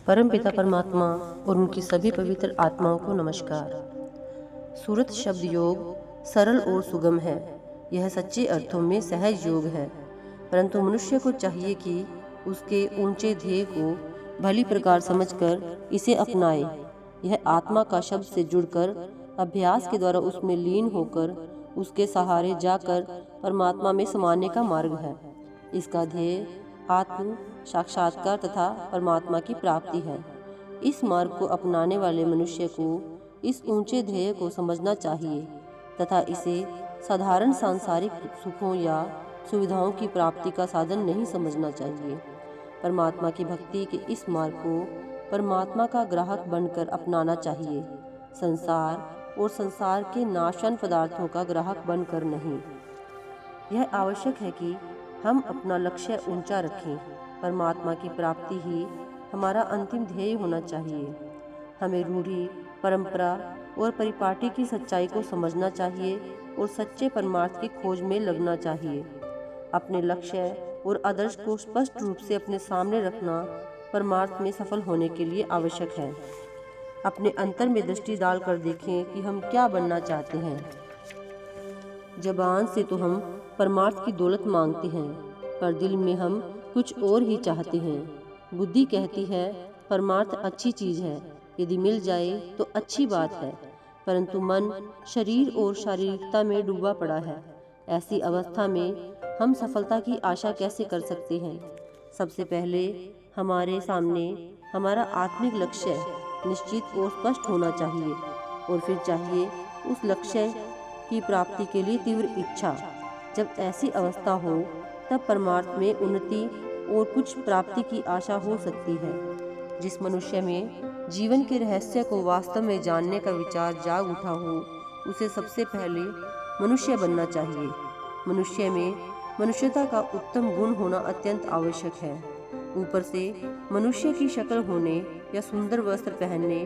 परम पिता परमात्मा और उनकी सभी पवित्र आत्माओं को नमस्कार। सूरत शब्द योग सरल और सुगम है। यह सच्चे अर्थों में सहज योग है, परंतु मनुष्य को चाहिए कि उसके ऊंचे ध्येय को भली प्रकार समझकर इसे अपनाए। यह आत्मा का शब्द से जुड़कर अभ्यास के द्वारा उसमें लीन होकर उसके सहारे जाकर परमात्मा में समाने का मार्ग है। इसका ध्येय आत्म साक्षात्कार तथा परमात्मा की प्राप्ति है। इस मार्ग को अपनाने वाले मनुष्य को इस ऊंचे ध्येय को समझना चाहिए तथा इसे साधारण सांसारिक सुखों या सुविधाओं की प्राप्ति का साधन नहीं समझना चाहिए। परमात्मा की भक्ति के इस मार्ग को परमात्मा का ग्राहक बनकर अपनाना चाहिए, संसार और संसार के नाशवान पदार्थों का ग्राहक बनकर नहीं। यह आवश्यक है कि हम अपना लक्ष्य ऊंचा रखें। परमात्मा की प्राप्ति ही हमारा अंतिम ध्येय होना चाहिए। हमें रूढ़ी, परंपरा और परिपाटी की सच्चाई को समझना चाहिए और सच्चे परमार्थ की खोज में लगना चाहिए। अपने लक्ष्य और आदर्श को स्पष्ट रूप से अपने सामने रखना परमार्थ में सफल होने के लिए आवश्यक है। अपने अंतर में दृष्टि डालकर देखें कि हम क्या बनना चाहते हैं। ज़बान से तो हम परमार्थ की दौलत मांगते हैं, पर दिल में हम कुछ और ही चाहते हैं। बुद्धि कहती है परमार्थ अच्छी चीज़ है, यदि मिल जाए तो अच्छी बात है, परंतु मन शरीर और शारीरिकता में डूबा पड़ा है। ऐसी अवस्था में हम सफलता की आशा कैसे कर सकते हैं। सबसे पहले हमारे सामने हमारा आत्मिक लक्ष्य निश्चित और स्पष्ट होना चाहिए और फिर चाहिए उस लक्ष्य की प्राप्ति के लिए तीव्र इच्छा। जब ऐसी अवस्था हो तब परमार्थ में उन्नति और कुछ प्राप्ति की आशा हो सकती है। जिस मनुष्य में जीवन के रहस्य को वास्तव में जानने का विचार जाग उठा हो, उसे सबसे पहले मनुष्य बनना चाहिए। मनुष्य में मनुष्यता का उत्तम गुण होना अत्यंत आवश्यक है। ऊपर से मनुष्य की शक्ल होने या सुंदर वस्त्र पहनने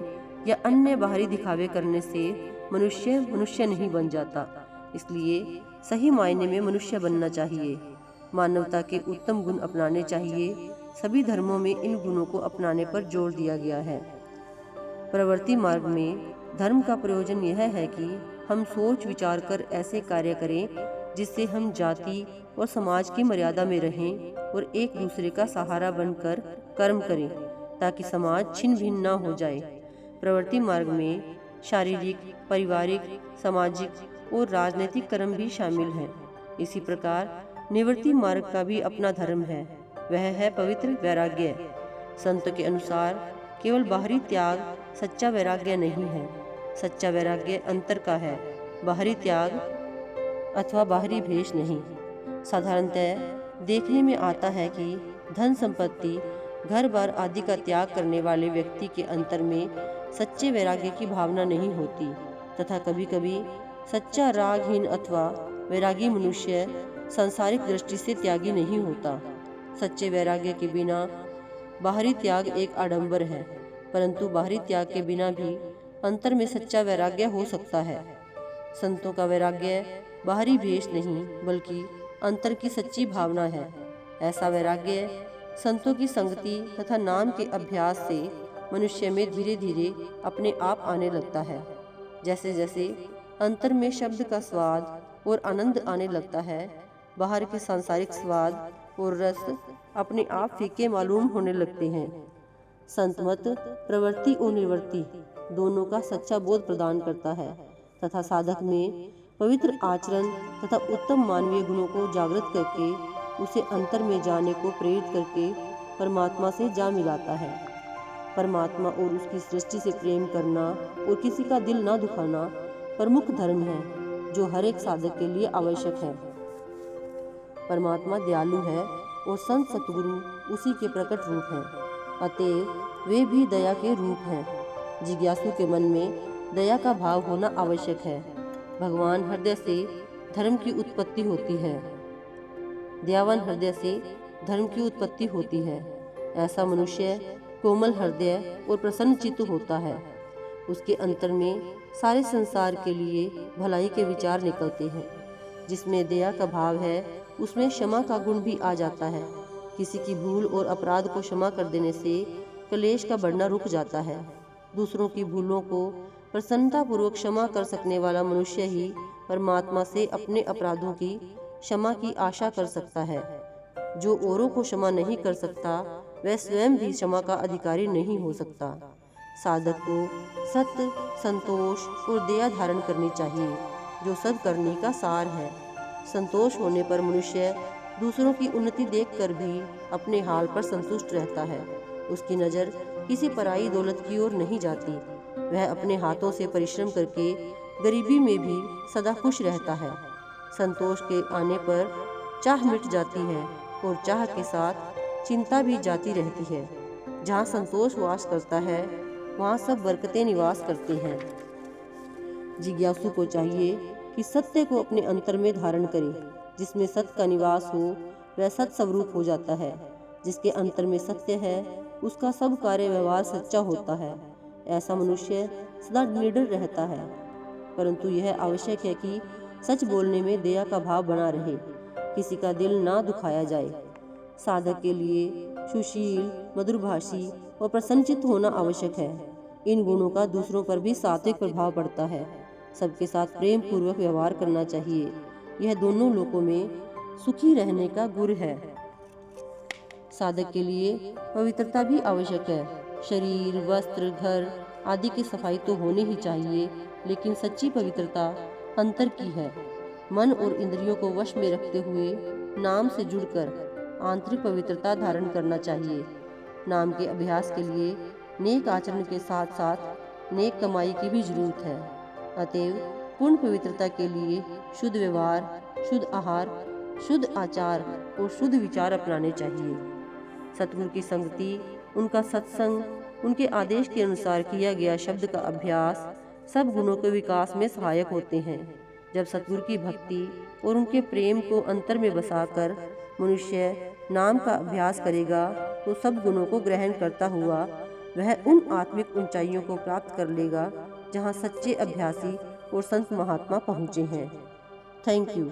या अन्य बाहरी दिखावे करने से मनुष्य मनुष्य नहीं बन जाता। इसलिए सही मायने में मनुष्य बनना चाहिए। मानवता के उत्तम गुण अपनाने चाहिए। सभी धर्मों में इन गुणों को अपनाने पर जोर दिया गया है। प्रवृत्ति मार्ग में धर्म का प्रयोजन यह है कि हम सोच विचार कर ऐसे कार्य करें जिससे हम जाति और समाज की मर्यादा में रहें और एक दूसरे का सहारा बनकर कर्म करें ताकि समाज छिन्न भिन्न न हो जाए। प्रवृत्ति मार्ग में शारीरिक, पारिवारिक, सामाजिक और राजनीतिक कर्म भी शामिल हैं। इसी प्रकार निवृत्ति मार्ग का भी अपना धर्म है, वह है पवित्र वैराग्य। संत के अनुसार केवल बाहरी त्याग सच्चा वैराग्य नहीं है। सच्चा वैराग्य अंतर का है, बाहरी त्याग अथवा बाहरी भेष नहीं। साधारणतः देखने में आता है कि धन संपत्ति, घर बार आदि का त्याग करने वाले व्यक्ति के अंतर में सच्चे वैराग्य की भावना नहीं होती तथा कभी कभी सच्चा रागहीन अथवा वैरागी मनुष्य सांसारिक दृष्टि से त्यागी नहीं होता। सच्चे वैराग्य के बिना बाहरी त्याग एक आडंबर है, परंतु बाहरी त्याग के बिना भी अंतर में सच्चा वैराग्य हो सकता है। संतों का वैराग्य बाहरी भेष नहीं बल्कि अंतर की सच्ची भावना है। ऐसा वैराग्य संतों की संगति तथा नाम के अभ्यास से मनुष्य में धीरे धीरे अपने आप आने लगता है। जैसे जैसे अंतर में शब्द का स्वाद और आनंद आने लगता है, बाहर के सांसारिक स्वाद और रस अपने आप फीके मालूम होने लगते हैं। संत मत प्रवृत्ति और निवृत्ति दोनों का सच्चा बोध प्रदान करता है तथा साधक में पवित्र आचरण तथा उत्तम मानवीय गुणों को जागृत करके उसे अंतर में जाने को प्रेरित करके परमात्मा से जा मिलाता है। परमात्मा और उसकी सृष्टि से प्रेम करना और किसी का दिल न दुखाना प्रमुख धर्म है जो हर एक साधक के लिए आवश्यक है। परमात्मा दयालु है और संत सतगुरु उसी के प्रकट रूप हैं, अतएव वे भी दया के रूप हैं। जिज्ञासु के मन में दया का भाव होना आवश्यक है। भगवान हृदय से धर्म की उत्पत्ति होती है, दयावान हृदय से धर्म की उत्पत्ति होती है। ऐसा मनुष्य कोमल हृदय और प्रसन्न चित्त होता है। उसके अंतर में सारे संसार के लिए भलाई के विचार निकलते हैं। जिसमें दया का भाव है उसमें क्षमा का गुण भी आ जाता है। किसी की भूल और अपराध को क्षमा कर देने से क्लेश का बढ़ना रुक जाता है। दूसरों की भूलों को प्रसन्नतापूर्वक क्षमा कर सकने वाला मनुष्य ही परमात्मा से अपने अपराधों की क्षमा की आशा कर सकता है। जो औरों को क्षमा नहीं कर सकता, वह स्वयं भी क्षमा का अधिकारी नहीं हो सकता। साधक को सत्य, संतोष और दया धारण करनी चाहिए, जो सद्कर्मी का सार है। संतोष होने पर मनुष्य दूसरों की उन्नति देखकर भी अपने हाल पर संतुष्ट रहता है। उसकी नज़र किसी पराई दौलत की ओर नहीं जाती। वह अपने हाथों से परिश्रम करके गरीबी में भी सदा खुश रहता है। संतोष के आने पर चाह मिट जाती है और चाह के साथ चिंता भी जाती रहती है। जहाँ संतोष वास करता है, वहाँ सब बरकतें निवास करती हैं। जिज्ञासु को चाहिए कि सत्य को अपने अंतर में धारण करे। जिसमें सत्य का निवास हो, वह सत्य स्वरूप हो जाता है। जिसके अंतर में सत्य है, उसका सब कार्य व्यवहार सच्चा होता है। ऐसा मनुष्य सदा निडर रहता है। परंतु यह आवश्यक है कि सच बोलने में दया का भाव बना रहे, किसी का दिल ना दुखाया जाए। साधक के लिए सुशील, मधुरभाषी और प्रसन्नचित्त होना आवश्यक है। इन गुणों का दूसरों पर भी सात्विक प्रभाव पड़ता है। सबके साथ प्रेम पूर्वक व्यवहार करना चाहिए। यह दोनों लोकों में सुखी रहने का गुर है। साधक के लिए पवित्रता भी आवश्यक है। शरीर, वस्त्र, घर आदि की सफाई तो होनी ही चाहिए, लेकिन सच्ची पवित्रता अंतर की है। मन और इंद्रियों को वश में रखते हुए नाम से जुड़कर आंतरिक पवित्रता धारण करना चाहिए। नाम के अभ्यास के लिए नेक आचरण के साथ साथ नेक कमाई की भी जरूरत है। अतएव पूर्ण पवित्रता के लिए शुद्ध व्यवहार, शुद्ध आहार, शुद्ध आचार और शुद्ध विचार अपनाने चाहिए। सतगुरु की संगति, उनका सत्संग, उनके आदेश के अनुसार किया गया शब्द का अभ्यास सब गुणों के विकास में सहायक होते हैं। जब सतगुरु की भक्ति और उनके प्रेम को अंतर में बसाकर मनुष्य नाम का अभ्यास करेगा, तो सब गुणों को ग्रहण करता हुआ वह उन आत्मिक ऊंचाइयों को प्राप्त कर लेगा जहाँ सच्चे अभ्यासी और संत महात्मा पहुँचे हैं। Thank you.